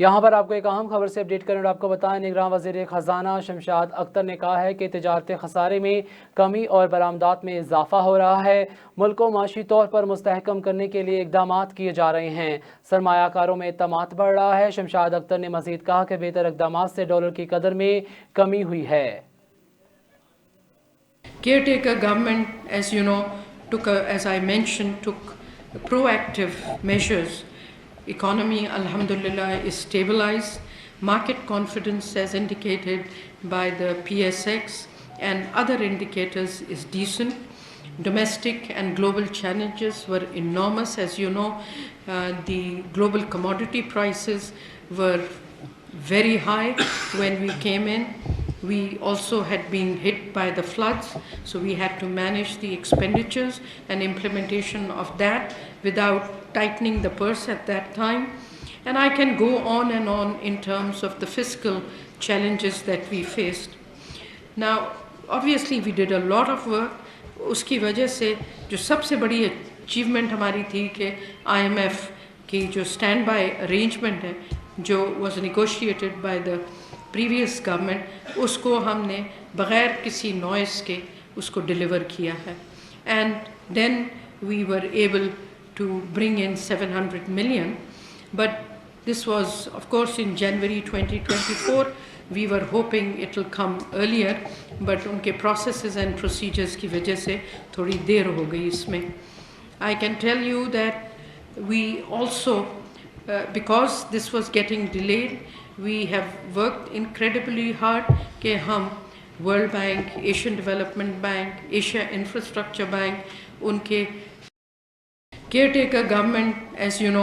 यहाँ पर आपको एक अहम खबर से अपडेट करें और आपको बताएं, निगरान वज़ीर ख़जाना शमशाद अख्तर ने कहा है कि तिजारती खसारे में कमी और बरामदात में इजाफा हो रहा है। मुल्क को माशी तौर पर मुस्तहकम करने के लिए इकदाम किए जा रहे हैं। सरमायाकारों में एतमाद बढ़ रहा है। शमशाद अख्तर ने मज़ीद कहा कि बेहतर इकदाम से डॉलर की कदर में कमी हुई है। Caretaker government, as you know, as I mentioned, took proactive measures. Economy, alhamdulillah, is stabilized. Market confidence, as indicated by the PSX and other indicators, is decent. Domestic and global challenges were enormous. As you know, the global commodity prices were very high when we came in. We also had been hit by the floods, so we had to manage the expenditures and implementation of that without tightening the purse at that time. And I can go on and on in terms of the fiscal challenges that we faced. Now, obviously we did a lot of work. उसकी वजह से जो सबसे बड़ी achievement हमारी थी कि IMF की जो स्टैंड बाय अरेंजमेंट है, जो was negotiated by the previous government, उसको हमने बग़ैर किसी नॉइस के उसको डिलीवर किया है. And then we were able to bring in 700 million, but this was of course in January 2024. We were hoping it will come earlier, but उनके processes and procedures की वजह से थोड़ी देर हो गई इसमें. I can tell you that we also, because this was getting delayed, we have worked incredibly hard कि हम World Bank, Asian Development Bank, Asia Infrastructure Bank, उनके caretaker government, as you know,